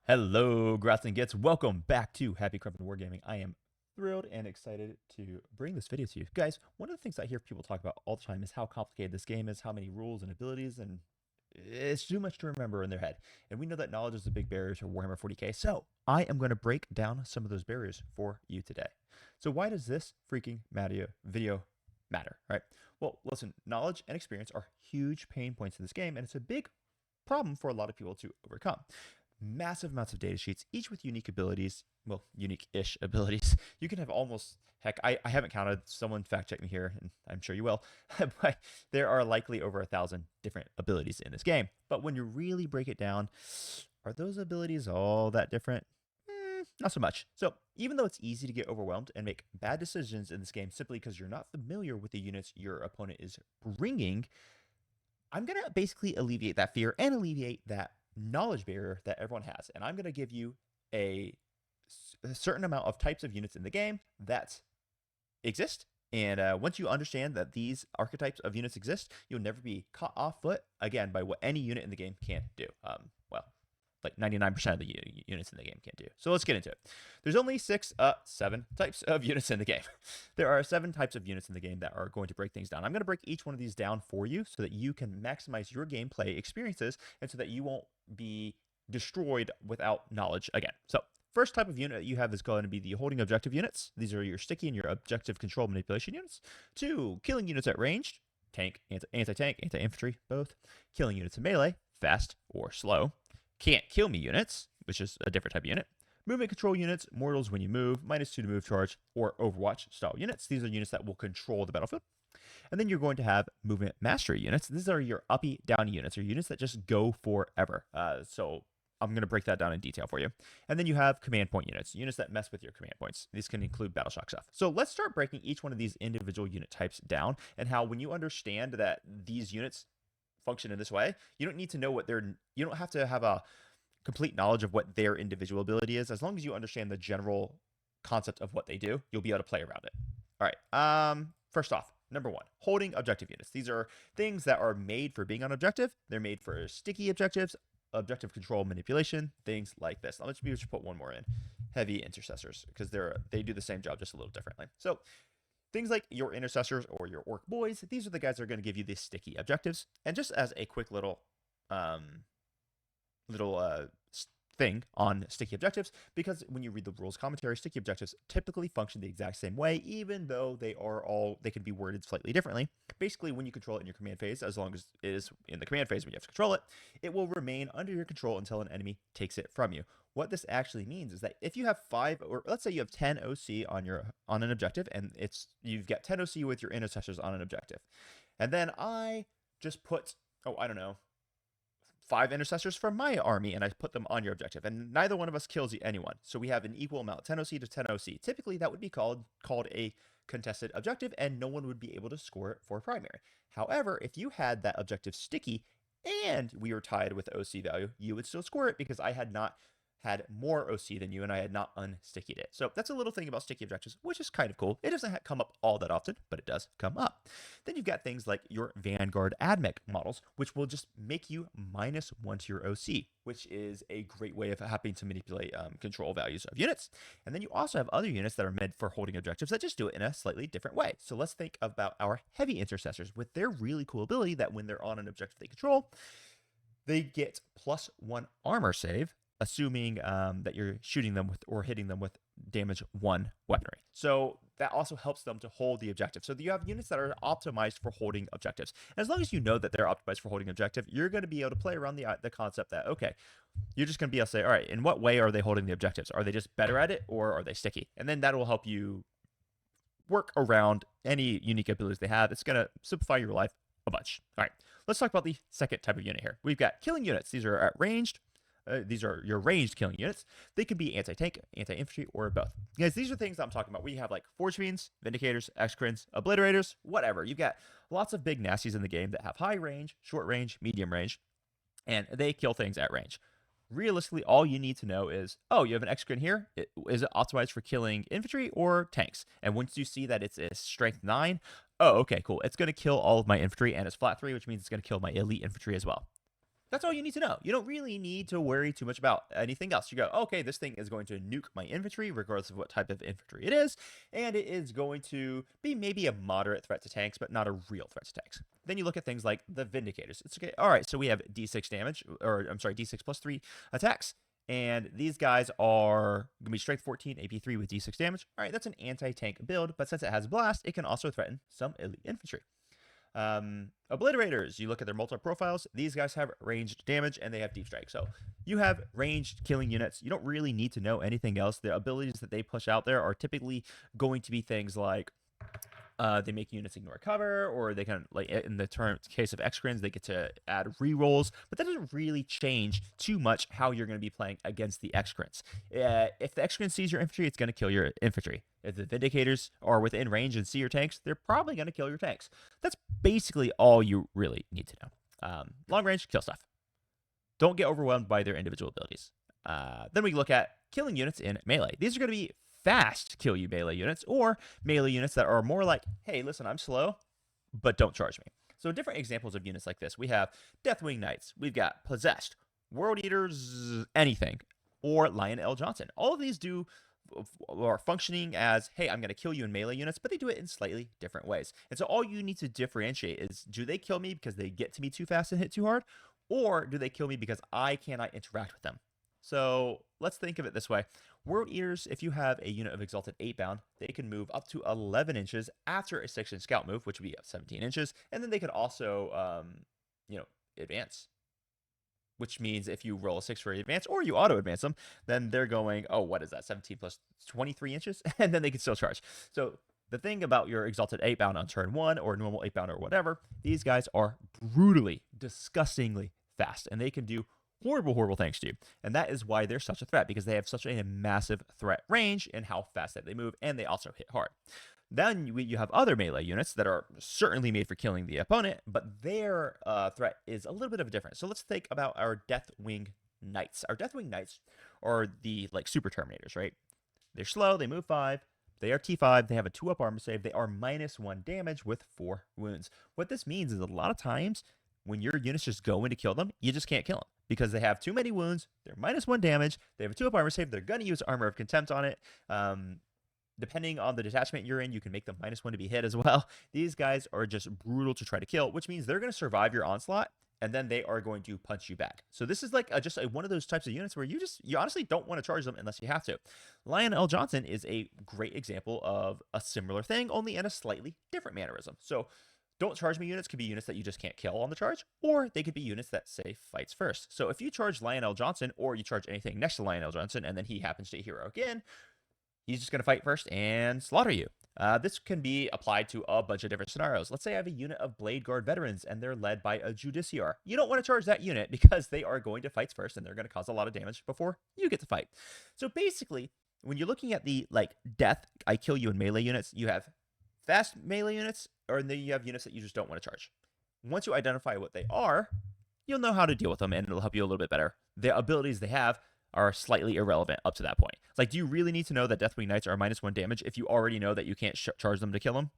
Hello, Grats and Gits. Welcome back to Happy Crumpin' Wargaming. I am thrilled and excited to bring this video to you. Guys, one of the things I hear people talk about all the time is how complicated this game is, how many rules and abilities, and it's too much to remember in their head. And we know that knowledge is a big barrier to Warhammer 40K, so I am going to break down some of those barriers for you today. So why does this freaking video matter, right? Well, listen, knowledge and experience are huge pain points in this game, and it's a big problem for a lot of people to overcome. Massive amounts of data sheets, each with unique abilities, well, unique-ish abilities. You can have almost, heck, I haven't counted, someone fact check me here, and I'm sure you will, but there are likely over 1,000 different abilities in this game. But when you really break it down, are those abilities all that different? Not so much. So even though it's easy to get overwhelmed and make bad decisions in this game simply because you're not familiar with the units your opponent is bringing, I'm going to basically alleviate that fear and alleviate that knowledge barrier that everyone has. And I'm going to give you a certain amount of types of units in the game that exist. And once you understand that these archetypes of units exist, you'll never be caught off foot again by what any unit in the game can't do. Well, like 99% of the units in the game can't do. So let's get into it. There's only seven types of units in the game. There are 7 types of units in the game that are going to break things down. I'm going to break each one of these down for you so that you can maximize your gameplay experiences and so that you won't be destroyed without knowledge again. So first type of unit that you have is going to be the holding objective units. These are your sticky and your objective control manipulation units. 2, killing units at ranged, tank, anti-tank, anti-infantry, both. Killing units in melee, fast or slow. Can't kill me units, which is a different type of unit. Movement control units, mortals when you move, -2 to move charge, or Overwatch style units. These are units that will control the battlefield. And then you're going to have movement mastery units. These are your uppy, downy units, or units that just go forever. So I'm going to break that down in detail for you. And then you have command point units, units that mess with your command points. These can include battle shock stuff. So let's start breaking each one of these individual unit types down and how when you understand that these units function in this way, you don't need to know what you don't have to have a complete knowledge of what their individual ability is. As long as you understand the general concept of what they do, you'll be able to play around it. All right. First off, number 1, holding objective units. These are things that are made for being on objective. They're made for sticky objectives, objective control manipulation, things like this. Now let's just put one more in. Heavy intercessors, because they do the same job just a little differently. So things like your intercessors or your orc boys, these are the guys that are going to give you these sticky objectives. And just as a quick little thing on sticky objectives, because when you read the rules commentary, sticky objectives typically function the exact same way, even though they can be worded slightly differently. Basically, when you control it in your command phase, as long as it is in the command phase when you have to control it, it will remain under your control until an enemy takes it from you. What this actually means is that if you have 5, or let's say you have 10 OC on an objective, and you've got 10 OC with your intercessors on an objective, and then I just put, I don't know, 5 intercessors from my army, and I put them on your objective, and neither one of us kills anyone. So we have an equal amount, 10 OC to 10 OC. Typically, that would be called a contested objective, and no one would be able to score it for primary. However, if you had that objective sticky and we were tied with OC value, you would still score it because I had not had more OC than you, and I had not unstickied it. So that's a little thing about sticky objectives, which is kind of cool. It doesn't come up all that often, but it does come up. Then you've got things like your Vanguard AdMech models, which will just make you -1 to your OC, which is a great way of having to manipulate control values of units. And then you also have other units that are meant for holding objectives that just do it in a slightly different way. So let's think about our heavy intercessors with their really cool ability that when they're on an objective they control, they get +1 armor save, assuming that you're shooting them with or hitting them with damage 1 weaponry. So that also helps them to hold the objective. So you have units that are optimized for holding objectives. And as long as you know that they're optimized for holding objective, you're going to be able to play around the concept that, okay, you're just going to be able to say, all right, in what way are they holding the objectives? Are they just better at it, or are they sticky? And then that will help you work around any unique abilities they have. It's going to simplify your life a bunch. All right, let's talk about the second type of unit here. We've got killing units. These are at ranged. These are your ranged killing units. They can be anti-tank, anti-infantry, or both. Guys, these are things I'm talking about. We have like Forge Fiends, Vindicators, Excrins, Obliterators, whatever. You've got lots of big nasties in the game that have high range, short range, medium range, and they kill things at range. Realistically, all you need to know is, oh, you have an Excrin here. Is it optimized for killing infantry or tanks? And once you see that it's a strength 9, oh, okay, cool. It's going to kill all of my infantry, and it's flat 3, which means it's going to kill my elite infantry as well. That's all you need to know. You don't really need to worry too much about anything else. You go, okay, this thing is going to nuke my infantry, regardless of what type of infantry it is, and it is going to be maybe a moderate threat to tanks, but not a real threat to tanks. Then you look at things like the Vindicators. It's okay. All right, so we have D6 damage, or I'm sorry, D6 plus 3 attacks. And these guys are going to be strength 14, AP 3 with D6 damage. All right, that's an anti-tank build, but since it has blast, it can also threaten some elite infantry. Obliterators, you look at their multi profiles, these guys have ranged damage and they have deep strike. So you have ranged killing units. You don't really need to know anything else. The abilities that they push out there are typically going to be things like they make units ignore cover, or they can, like in the case of X-Crins, they get to add rerolls, but that doesn't really change too much how you're going to be playing against the X-Crins. If the X-Crin sees your infantry, it's going to kill your infantry. If the Vindicators are within range and see your tanks, they're probably going to kill your tanks. That's basically all you really need to know. Long range, kill stuff. Don't get overwhelmed by their individual abilities. Then we look at killing units in melee. These are going to be fast kill you melee units, or melee units that are more like, hey, listen, I'm slow, but don't charge me. So different examples of units like this. We have Deathwing Knights. We've got Possessed, World Eaters, anything, or Lion L. Johnson. All of these are functioning as, hey, I'm going to kill you in melee units, but they do it in slightly different ways. And so all you need to differentiate is, do they kill me because they get to me too fast and hit too hard, or do they kill me because I cannot interact with them? So let's think of it this way. World Eaters, if you have a unit of Exalted 8-bound, they can move up to 11 inches after a 6-inch scout move, which would be 17 inches. And then they could also, advance. Which means if you roll a 6 for advance, or you auto-advance them, then they're going, oh, what is that, 17 plus 23 inches? And then they can still charge. So the thing about your Exalted 8-bound on turn 1, or normal 8-bound or whatever, these guys are brutally, disgustingly fast. And they can do horrible things to you. And that is why they're such a threat, because they have such a massive threat range in how fast that they move, and they also hit hard. Then you have other melee units that are certainly made for killing the opponent, but their threat is a little bit of a difference. So let's think about our Deathwing Knights. Our Deathwing Knights are the super Terminators, right? They're slow, they move 5, they are T5, they have a 2-up armor save, they are -1 damage with 4 wounds. What this means is a lot of times when your units just go in to kill them, you just can't kill them because they have too many wounds, they're -1 damage, they have a 2-up armor save, they're going to use Armor of Contempt on it. Depending on the detachment you're in, you can make them -1 to be hit as well. These guys are just brutal to try to kill, which means they're going to survive your onslaught, and then they are going to punch you back. So this is like just one of those types of units where you honestly don't want to charge them unless you have to. Lion L. Johnson is a great example of a similar thing, only in a slightly different mannerism. So don't charge me units could be units that you just can't kill on the charge, or they could be units that say fights first. So if you charge Lion L. Johnson, or you charge anything next to Lion L. Johnson, and then he happens to hero again, he's just going to fight first and slaughter you. This can be applied to a bunch of different scenarios. Let's say I have a unit of Blade Guard veterans and they're led by a Judiciar. You don't want to charge that unit because they are going to fight first and they're going to cause a lot of damage before you get to fight. So basically, when you're looking at the death, I kill you in melee units, you have fast melee units, or then you have units that you just don't want to charge. Once you identify what they are, you'll know how to deal with them and it'll help you a little bit better. The abilities they have are slightly irrelevant up to that point. It's like, do you really need to know that Deathwing Knights are -1 damage if you already know that you can't charge them to kill them?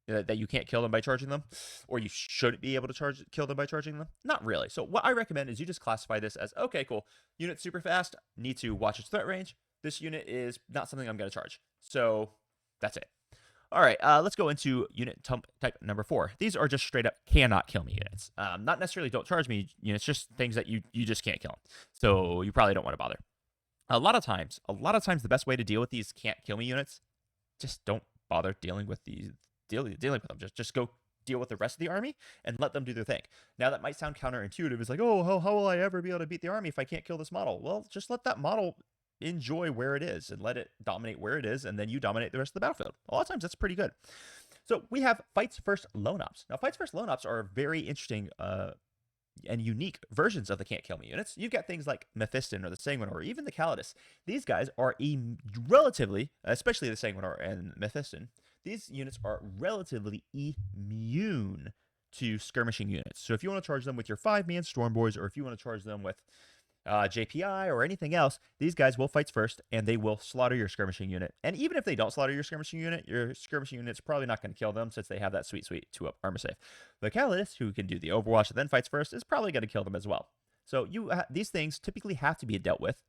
That you can't kill them by charging them? Or you shouldn't be able to kill them by charging them? Not really. So what I recommend is you just classify this as, okay, cool, unit super fast, need to watch its threat range. This unit is not something I'm going to charge. So that's it. All right, let's go into unit type number 4. These are just straight up cannot kill me units. Not necessarily don't charge me units, just things that you just can't kill them. So you probably don't want to bother. A lot of times, the best way to deal with these can't kill me units, just don't bother dealing with them. Just go deal with the rest of the army and let them do their thing. Now that might sound counterintuitive. It's like, oh, how will I ever be able to beat the army if I can't kill this model? Well, just let that model enjoy where it is and let it dominate where it is, and then you dominate the rest of the battlefield. A lot of times that's pretty good. So we have fights first lone ops. Now fights first lone ops are very interesting and unique versions of the can't kill me units. You've got things like Mephiston or the Sanguinor or even the Calidus. These guys are relatively, especially the Sanguinor and Mephiston, these units are relatively immune to skirmishing units. So if you want to charge them with your 5-man Storm Boys, or if you want to charge them with JPI or anything else, these guys will fight first and they will slaughter your skirmishing unit. And even if they don't slaughter your skirmishing unit's probably not going to kill them since they have that sweet 2-up armor save. The Calidus, who can do the Overwatch and then fights first, is probably going to kill them as well. So these things typically have to be dealt with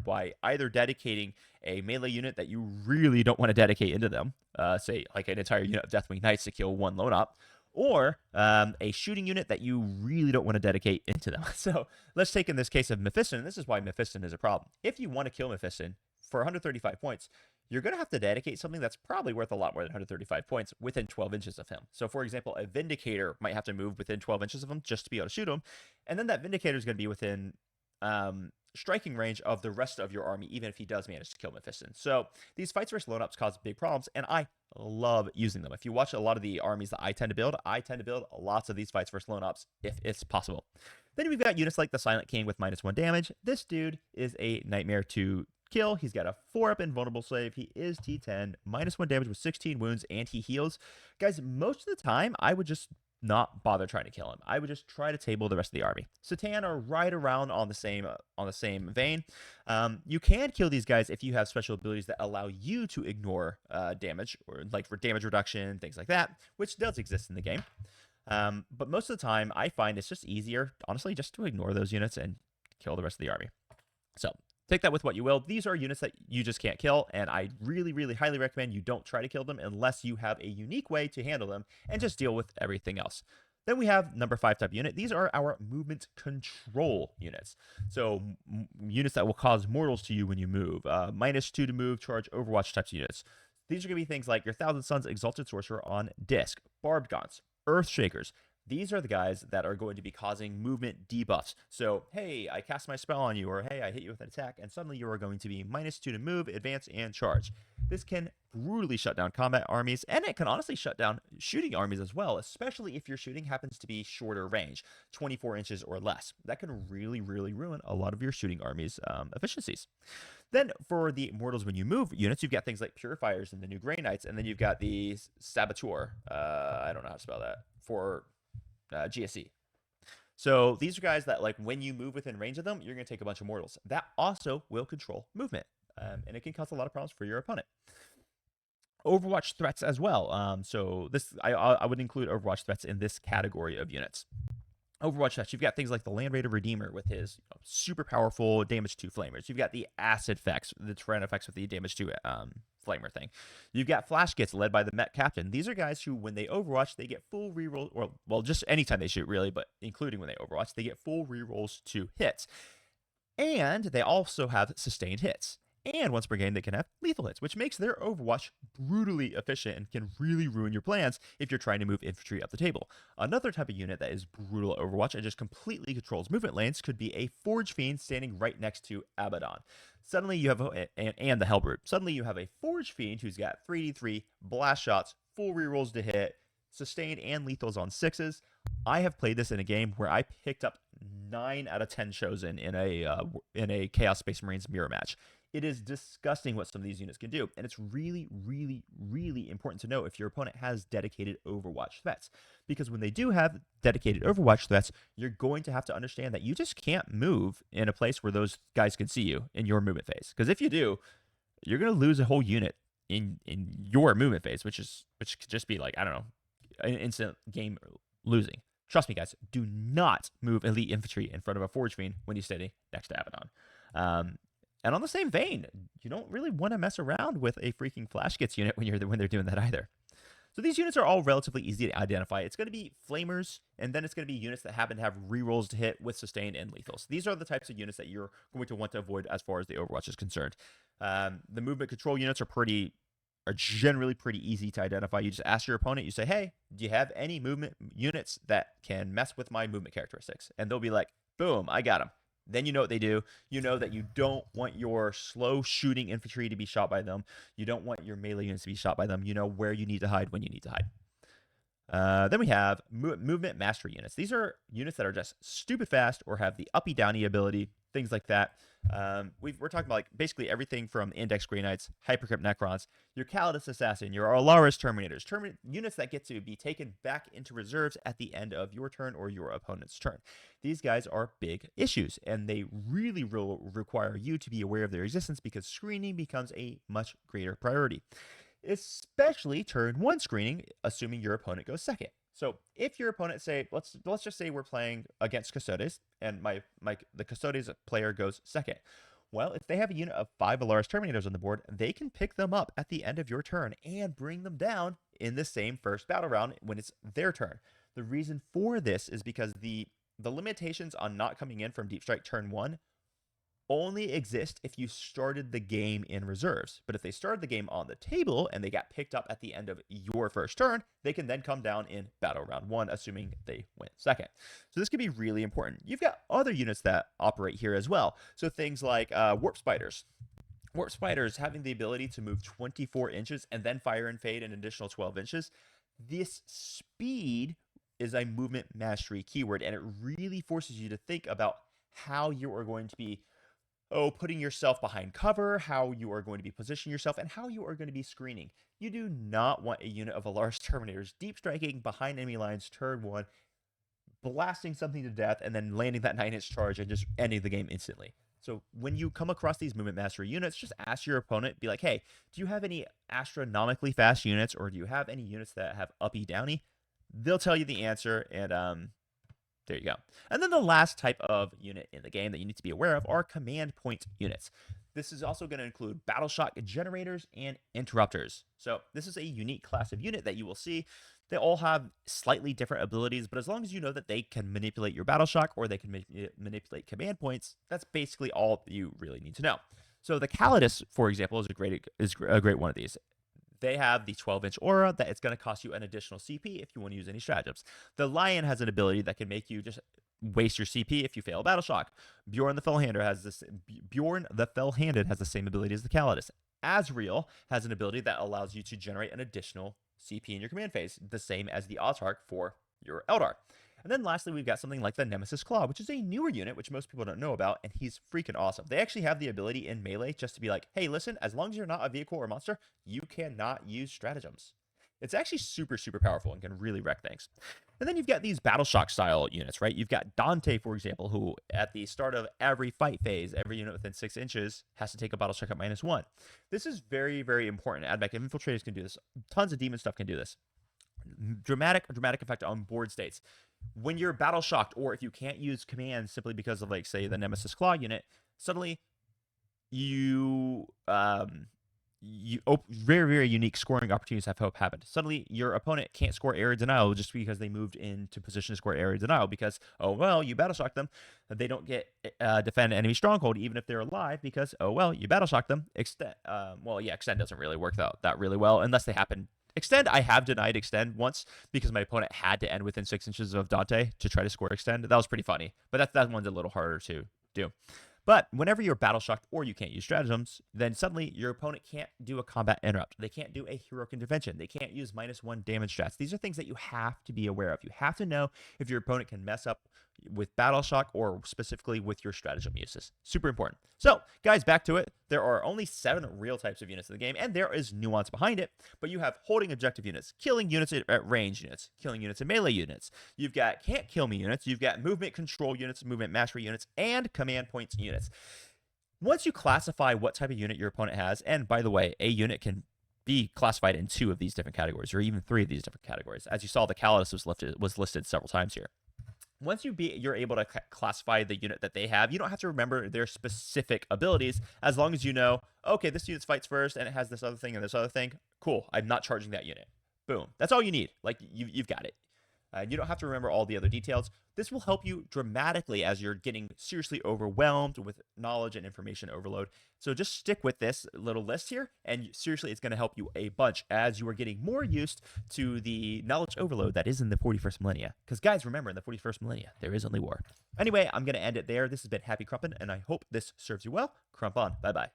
by either dedicating a melee unit that you really don't want to dedicate into them, say like an entire unit of Deathwing Knights to kill one lone op, or a shooting unit that you really don't want to dedicate into them. So let's take in this case of Mephiston, and this is why Mephiston is a problem. If you want to kill Mephiston for 135 points, you're going to have to dedicate something that's probably worth a lot more than 135 points within 12 inches of him. So, for example, a Vindicator might have to move within 12 inches of him just to be able to shoot him. And then that Vindicator is going to be within striking range of the rest of your army, even if he does manage to kill Mephiston. So, these fights versus lone ups cause big problems, and I love using them. If you watch a lot of the armies that I tend to build lots of these fights versus lone ups if it's possible. Then we've got units like the Silent King with -1 damage. This dude is a nightmare to kill. He's got a 4-up invulnerable save. He is T10, -1 damage with 16 wounds, and he heals. Guys, most of the time, I would just not bother trying to kill him. I would just try to table the rest of the army. Satan are right around on the same vein. You can kill these guys if you have special abilities that allow you to ignore damage, or like for damage reduction, things like that, which does exist in the game. But most of the time, I find it's just easier, honestly, just to ignore those units and kill the rest of the army. So take that with what you will. These are units that you just can't kill, and I really, really highly recommend you don't try to kill them unless you have a unique way to handle them and just deal with everything else. Then we have number 5 type unit. These are our movement control units. So units that will cause mortals to you when you move. -2 to move, charge, Overwatch types of units. These are going to be things like your Thousand Suns Exalted Sorcerer on disc, Barbed Gaunts, Earthshakers. These are the guys that are going to be causing movement debuffs. So, hey, I cast my spell on you, or hey, I hit you with an attack, and suddenly you are going to be -2 to move, advance, and charge. This can brutally shut down combat armies, and it can honestly shut down shooting armies as well, especially if your shooting happens to be shorter range, 24 inches or less. That can really, really ruin a lot of your shooting armies' efficiencies. Then for the Mortals when you move units, you've got things like Purifiers and the new Grey Knights, and then you've got the Saboteur. I don't know how to spell that. For GSE. So these are guys that, like, when you move within range of them, you're going to take a bunch of mortals. That also will control movement, and it can cause a lot of problems for your opponent. Overwatch threats as well. So this, I would include Overwatch threats in this category of units. Overwatch threats, you've got things like the Land Raider Redeemer with his super powerful damage 2 flamers. You've got the acid effects, the Tyrann effects with the damage 2 flamer thing. You've got Flash Gits led by the Met Captain. These are guys who, when they Overwatch, they get full rerolls, or well, just anytime they shoot really, but including when they Overwatch, they get full rerolls to hits. And they also have sustained hits. And once per game, they can have lethal hits, which makes their Overwatch brutally efficient and can really ruin your plans if you're trying to move infantry up the table. Another type of unit that is brutal at Overwatch and just completely controls movement lanes could be a Forge Fiend standing right next to Abaddon. Suddenly you have, and the Hellbrute. Suddenly you have a Forge Fiend who's got 3d3, blast shots, full rerolls to hit, sustained and lethals on 6s. I have played this in a game where I picked up 9 out of 10 chosen in a Chaos Space Marines mirror match. It is disgusting what some of these units can do, and it's really, really, really important to know if your opponent has dedicated Overwatch threats. Because when they do have dedicated Overwatch threats, you're going to have to understand that you just can't move in a place where those guys can see you in your movement phase. Because if you do, you're going to lose a whole unit in your movement phase, which could just be like, I don't know, an instant game losing. Trust me, guys, do not move elite infantry in front of a Forge Fiend when he's standing next to Abaddon. And on the same vein, you don't really want to mess around with a freaking Flash Gits unit when they're doing that either. So these units are all relatively easy to identify. It's going to be flamers, and then it's going to be units that happen to have rerolls to hit with sustained and lethals. These are the types of units that you're going to want to avoid as far as the Overwatch is concerned. The movement control units are generally pretty easy to identify. You just ask your opponent, you say, hey, do you have any movement units that can mess with my movement characteristics? And they'll be like, boom, I got them. Then you know what they do. You know that you don't want your slow shooting infantry to be shot by them. You don't want your melee units to be shot by them. You know where you need to hide when you need to hide. Then we have movement mastery units. These are units that are just stupid fast or have the uppy downy ability, things like that. We're talking about like basically everything from Index Grey Knights, Hypercrypt Necrons, your Calidus Assassin, your Alaris Terminators, units that get to be taken back into reserves at the end of your turn or your opponent's turn. These guys are big issues, and they really will require you to be aware of their existence because screening becomes a much greater priority, especially turn 1 screening, assuming your opponent goes second. So if your opponent say, let's just say we're playing against Custodes, and the Custodes player goes second. Well, if they have a unit of 5 Valaris Terminators on the board, they can pick them up at the end of your turn and bring them down in the same first battle round when it's their turn. The reason for this is because the limitations on not coming in from Deep Strike turn 1 only exist if you started the game in reserves. But if they started the game on the table and they got picked up at the end of your first turn, they can then come down in battle round 1, assuming they went second. So this can be really important. You've got other units that operate here as well. So things like Warp Spiders. Warp Spiders having the ability to move 24 inches and then fire and fade an additional 12 inches. This speed is a movement mastery keyword, and it really forces you to think about how you are going to be putting yourself behind cover, how you are going to be positioning yourself, and how you are going to be screening. You do not want a unit of Valaris Terminators deep striking behind enemy lines turn 1, blasting something to death, and then landing that 9-inch charge and just ending the game instantly. So when you come across these movement mastery units, just ask your opponent, be like, hey, do you have any astronomically fast units, or do you have any units that have uppy downy? They'll tell you the answer, and there you go. And then the last type of unit in the game that you need to be aware of are command point units. This is also going to include battle shock generators and interrupters. So this is a unique class of unit that you will see. They all have slightly different abilities, but as long as you know that they can manipulate your battle shock or they can manipulate command points, that's basically all you really need to know. So the Calidus, for example, is a great one of these. They have the 12-inch aura that it's going to cost you an additional CP if you want to use any stratagems. The Lion has an ability that can make you just waste your CP if you fail a battle shock. Bjorn the Fell-Handed has the same ability as the Calidus. Azrael has an ability that allows you to generate an additional CP in your command phase, the same as the Autarch for your Eldar. And then lastly, we've got something like the Nemesis Claw, which is a newer unit, which most people don't know about, and he's freaking awesome. They actually have the ability in melee just to be like, hey, listen, as long as you're not a vehicle or monster, you cannot use stratagems. It's actually super, super powerful and can really wreck things. And then you've got these battle shock style units, right? You've got Dante, for example, who at the start of every fight phase, every unit within 6 inches has to take a battle shock at -1. This is very, very important. Admech Infiltrators can do this. Tons of demon stuff can do this. Dramatic effect on board states. When you're battle shocked, or if you can't use commands simply because of, like, say, the Nemesis Claw unit, suddenly you very, very unique scoring opportunities have happened. Suddenly your opponent can't score area denial just because they moved into position to score area denial because, oh well, you battle shock them. They don't get defend enemy stronghold even if they're alive because, oh well, you battle shock them. Extend extend doesn't really work that really well unless they happen. Extend, I have denied extend once because my opponent had to end within 6 inches of Dante to try to score extend. That was pretty funny, but that one's a little harder to do. But whenever you're battle shocked or you can't use stratagems, then suddenly your opponent can't do a combat interrupt. They can't do a heroic intervention. They can't use -1 damage strats. These are things that you have to be aware of. You have to know if your opponent can mess up with battle shock or specifically with your stratagem uses. Super important. So, guys, back to it. There are only 7 real types of units in the game, and there is nuance behind it. But you have holding objective units, killing units at range units, killing units and melee units. You've got can't kill me units. You've got movement control units, movement mastery units, and command points units. Once you classify what type of unit your opponent has, and by the way, a unit can be classified in 2 of these different categories, or even 3 of these different categories. As you saw, the Calidus was listed several times here. Once you're able to classify the unit that they have, you don't have to remember their specific abilities as long as you know, okay, this unit fights first and it has this other thing and this other thing. Cool, I'm not charging that unit. Boom. That's all you need. Like, you've got it. You don't have to remember all the other details. This will help you dramatically as you're getting seriously overwhelmed with knowledge and information overload. So just stick with this little list here, and seriously, it's going to help you a bunch as you are getting more used to the knowledge overload that is in the 41st millennia. Because, guys, remember, in the 41st millennia, there is only war. Anyway, I'm going to end it there. This has been Happy Crumpin', and I hope this serves you well. Crump on. Bye-bye.